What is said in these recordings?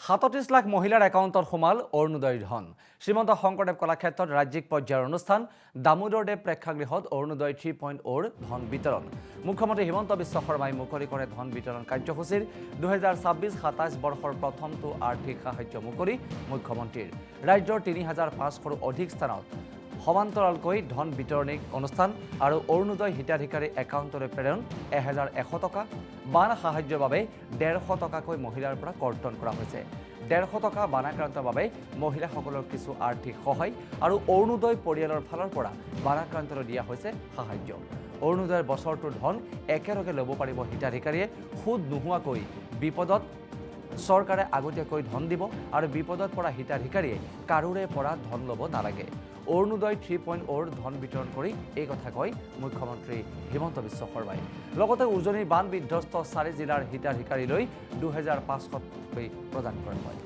37 লাখ মহিলাৰ একাউণ্টত সোমাল অৰুণোদয়ৰ ধন। শ্ৰীমন্ত শংকৰদেৱ কলাক্ষেত্ৰত ৰাজ্যিক পৰ্যায়ৰ অনুষ্ঠান দামোদৰদেৱ প্ৰেক্ষাগৃহত অৰুণোদয় 3.0 ধন বিতৰণ। মুখ্যমন্ত্ৰী হিমন্ত বিশ্ব শৰ্মাই মুকলি কৰে ধন বিতৰণ কাৰ্যসূচীৰ 2026-27 বৰ্ষৰ প্ৰথমটো আৰ্থিক সাহায্য মুকলি মুখ্যমন্ত্ৰীৰ। ৰাজ্যৰ 3500ৰো অধিক স্থানত সমান্তৰালকৈ ধন বিতৰণী অনুষ্ঠান আৰু অৰুণোদয় হিতাধিকাৰী একাউণ্টলৈ প্ৰেৰণ 1100 টকা। বান সাহায্যৰ বাবে 150 টকাকৈ মহিলাৰ পৰা কৰ্তন কৰা হৈছে। 150 টকা বানাক্ৰান্তৰ বাবে মহিলাসকলৰ কিছু আৰ্থিক সহায় আৰু অৰুণোদয় পৰিয়ালৰ ফালৰ পৰা বানাক্ৰান্তলৈ দিয়া হৈছে সাহায্য। অৰুণোদয়ৰ বছৰটোৰ ধন একেলগে ল'ব পাৰিব হিতাধিকাৰীয়ে। সুদ নোহোৱাকৈ বিপদত চৰকাৰে আগতীয়াকৈ ধন দিব আৰু বিপদত পৰা হিতাধিকাৰীয়ে কাৰোৰে পৰা ধন ল'ব নালাগে। অৰুণোদয় 3.0 ধন বিতৰণ কৰি এই কথা কয় মুখ্যমন্ত্ৰী হিমন্ত বিশ্ব শৰ্মাই। লগতে উজনিৰ বান বিধ্বস্ত 4 জিলাৰ হিতাধিকাৰীলৈ 2500 প্ৰদান কৰা হয়।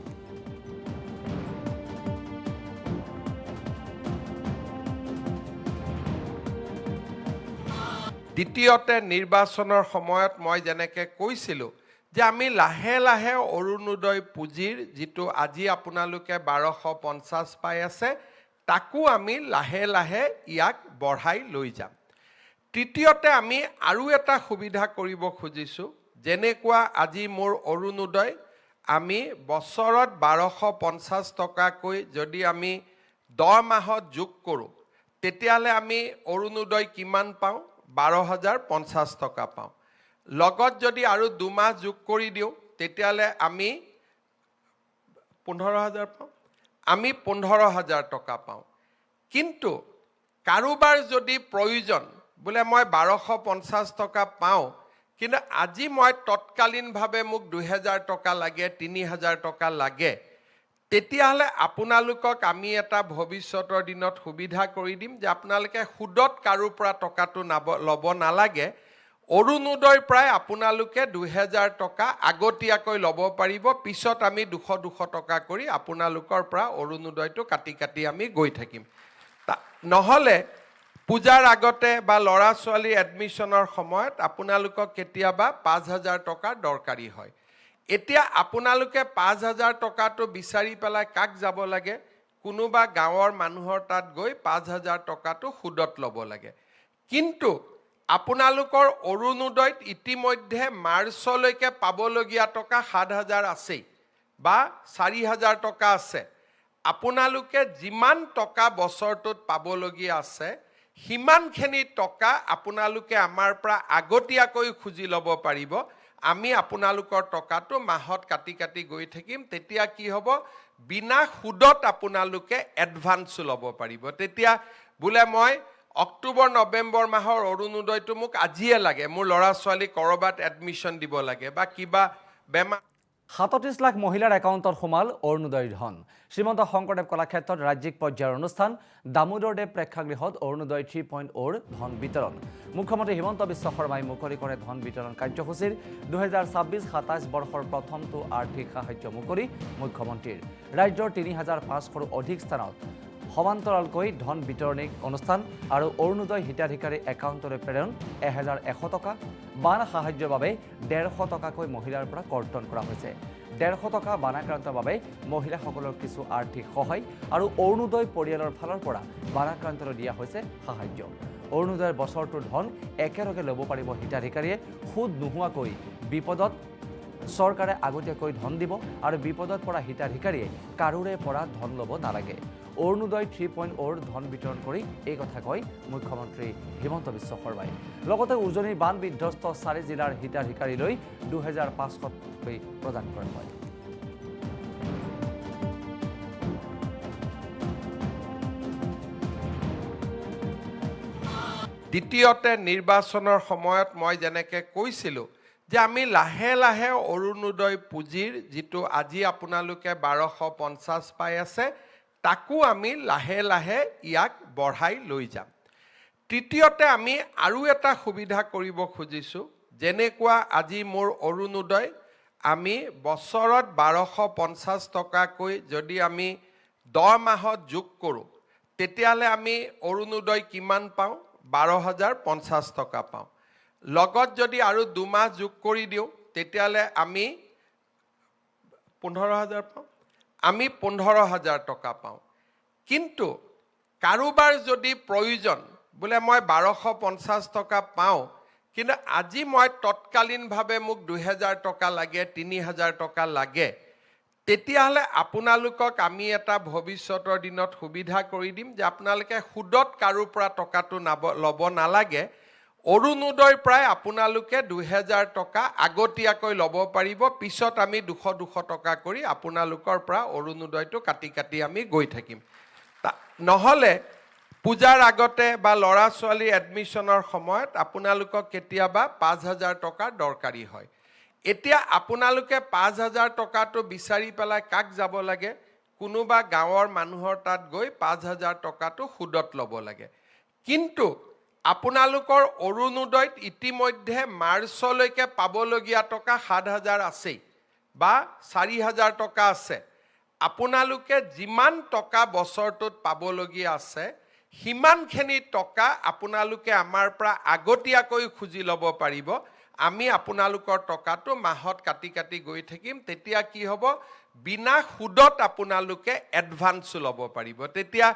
দ্বিতীয়তে নিৰ্বাচনৰ সময়ত মই যেনেকৈ কৈছিলোঁ যে আমি লাহে লাহে অৰুণোদয় পুঁজিৰ যিটো আজি আপোনালোকে 1250 পাই আছে তাকো আমি লাহে লাহে ইয়াক বঢ়াই লৈ যাম। তৃতীয়তে আমি আৰু এটা সুবিধা কৰিব খুজিছোঁ, যেনেকুৱা আজি মোৰ অৰুণোদয় আমি বছৰত 1250 টকাকৈ যদি আমি 10 মাহত যোগ কৰোঁ তেতিয়াহ'লে আমি অৰুণোদয় কিমান পাওঁ? 12,050 টকা পাওঁ। লগত যদি আৰু 2 মাহ যোগ কৰি দিওঁ তেতিয়াহ'লে আমি 15,000 পাওঁ। আমি 15,000 টকা পাওঁ। কিন্তু কাৰোবাৰ যদি প্ৰয়োজন বোলে মই 1250 টকা পাওঁ কিন্তু আজি মই তৎকালীনভাৱে মোক 2000 টকা লাগে, 3000 টকা লাগে, তেতিয়াহ'লে আপোনালোকক আমি এটা ভৱিষ্যতৰ দিনত সুবিধা কৰি দিম যে আপোনালোকে সুদত কাৰো পৰা টকাটো ল'ব নালাগে। অৰুণোদয়ৰ পৰাই আপোনালোকে 2000 টকা আগতীয়াকৈ ল'ব পাৰিব। পিছত আমি 200 টকা কৰি আপোনালোকৰ পৰা অৰুণোদয়টো কাটি কাটি আমি গৈ থাকিম। নহ'লে পূজাৰ আগতে বা ল'ৰা ছোৱালী এডমিশ্যনৰ সময়ত আপোনালোকক কেতিয়াবা 5000 টকাৰ দৰকাৰী হয়। এতিয়া আপোনালোকে 5000 টকাটো বিচাৰি পেলাই কাক যাব লাগে? কোনোবা গাঁৱৰ মানুহৰ তাত গৈ 5000 টকাটো সুদত ল'ব লাগে। কিন্তু আপোনালোকৰ অৰুণোদয়ত ইতিমধ্যে মাৰ্চলৈকে পাবলগীয়া টকা 7000 আছেই বা 4000 টকা আছে। আপোনালোকে যিমান টকা বছৰটোত পাবলগীয়া আছে সিমানখিনি টকা আপোনালোকে আমাৰ পৰা আগতীয়াকৈ খুজি ল'ব পাৰিব। আমি আপোনালোকৰ টকাটো মাহত কাটি কাটি গৈ থাকিম। তেতিয়া কি হ'ব? বিনা সুদত আপোনালোকে এডভান্সো ল'ব পাৰিব। তেতিয়া বোলে মই অক্টোবৰ নৱেম্বৰ মাহৰ অৰুণোদয়টো মোক আজিয়ে লাগে, মোৰ ল'ৰা ছোৱালী ক'ৰবাত এডমিশ্যন দিব লাগে বা কিবা বেমাৰ। 37 লাখ মহিলাৰ একাউণ্টত সোমাল অৰুণোদয়ৰ ধন। শ্ৰীমন্ত শংকৰদেৱ কলাক্ষেত্ৰত ৰাজ্যিক পৰ্যায়ৰ অনুষ্ঠান দামোদৰদেৱ প্ৰেক্ষাগৃহত অৰুণোদয় 3.0 ধন বিতৰণ। মুখ্যমন্ত্ৰী হিমন্ত বিশ্ব শৰ্মাই মুকলি কৰে ধন বিতৰণ কাৰ্যসূচীৰ 2026-27 বৰ্ষৰ প্ৰথমটো আৰ্থিক সাহায্য মুকলি মুখ্যমন্ত্ৰীৰ। ৰাজ্যৰ 3500ৰো অধিক স্থানত সমান্তৰালকৈ ধন বিতৰণী অনুষ্ঠান আৰু অৰুণোদয় হিতাধিকাৰী একাউণ্টলৈ প্ৰেৰণ 1100 টকা। বান সাহায্যৰ বাবে 150 টকাকৈ মহিলাৰ পৰা কৰ্তন কৰা হৈছে। 150 টকা বানাক্ৰান্তৰ বাবে মহিলাসকলৰ কিছু আৰ্থিক সহায় আৰু অৰুণোদয় পৰিয়ালৰ ফালৰ পৰা বানাক্ৰান্তলৈ দিয়া হৈছে সাহায্য। অৰুণোদয়ৰ বছৰটোৰ ধন একেলগে ল'ব পাৰিব হিতাধিকাৰীয়ে। সুদ নোহোৱাকৈ বিপদত চৰকাৰে আগতীয়াকৈ ধন দিব আৰু বিপদত পৰা হিতাধিকাৰীয়ে কাৰোৰে পৰা ধন ল'ব নালাগে। অৰুণোদয় 3.0 ধন বিতৰণ কৰি এই কথা কয় মুখ্যমন্ত্ৰী হিমন্ত বিশ্ব শৰ্মাই। লগতে উজনিৰ বান বিধ্বস্ত 4 জিলাৰ হিতাধিকাৰীলৈ 2500 প্ৰদান কৰা হয়। দ্বিতীয়তে নিৰ্বাচনৰ সময়ত মই যেনেকৈ কৈছিলোঁ যে আমি লাহে লাহে অৰুণোদয় পুঁজিৰ যিটো আজি আপোনালোকে 1250 পাই আছে তাকো আমি লাহে লাহে ইয়াক বঢ়াই লৈ যাম। তৃতীয়তে আমি আৰু এটা সুবিধা কৰিব খুজিছোঁ, যেনেকুৱা আজি মোৰ অৰুণোদয় আমি বছৰত 1250 টকাকৈ যদি আমি 10 মাহত যোগ কৰোঁ তেতিয়াহ'লে আমি অৰুণোদয় কিমান পাওঁ? 12,050 টকা পাওঁ। লগত যদি আৰু 2 মাহ যোগ কৰি দিওঁ তেতিয়াহ'লে আমি 15,000 পাওঁ, আমি 15,000 টকা পাওঁ। কিন্তু কাৰোবাৰ যদি প্ৰয়োজন বোলে মই 1250 টকা পাওঁ, কিন্তু আজি মই তৎকালীনভাৱে মোক 2,000 টকা লাগে, 3,000 টকা লাগে, তেতিয়াহ'লে আপোনালোকক আমি এটা ভৱিষ্যতৰ দিনত সুবিধা কৰি দিম যে আপোনালোকে সুদত কাৰোৰ পৰা টকাটো ল'ব নালাগে। অৰুণোদয়ৰ পৰাই আপোনালোকে 2,000 টকা আগতীয়াকৈ ল'ব পাৰিব। পিছত আমি 200 টকা কৰি আপোনালোকৰ পৰা অৰুণোদয়টো কাটি কাটি আমি গৈ থাকিম। নহ'লে পূজাৰ আগতে বা ল'ৰা ছোৱালী এডমিশ্যনৰ সময়ত আপোনালোকক কেতিয়াবা 5,000 টকাৰ দৰকাৰী হয়। এতিয়া আপোনালোকে 5,000 টকাটো বিচাৰি পেলাই কাক যাব লাগে? কোনোবা গাঁৱৰ মানুহৰ তাত গৈ 5,000 টকাটো সুদত ল'ব লাগে। কিন্তু আপোনালোকৰ অৰুণোদয়ত ইতিমধ্যে মাৰ্চলৈকে পাবলগীয়া টকা 7,000 আছেই বা 4,000 টকা আছে। আপোনালোকে যিমান টকা বছৰটোত পাবলগীয়া আছে, সিমানখিনি টকা আপোনালোকে আমাৰ পৰা আগতীয়াকৈ খুজি ল'ব পাৰিব। আমি আপোনালোকৰ টকাটো মাহত কাটি কাটি গৈ থাকিম। তেতিয়া কি হ'ব? বিনা সুদত আপোনালোকে এডভান্সো ল'ব পাৰিব। তেতিয়া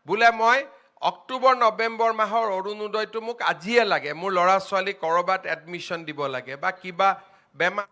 বোলে মই অক্টোবৰ নৱেম্বৰ মাহৰ অৰুণোদয়টো মোক আজিয়ে লাগে, মোৰ ল'ৰা ছোৱালী ক'ৰবাত এডমিশ্যন দিব লাগে বা কিবা বেমাৰ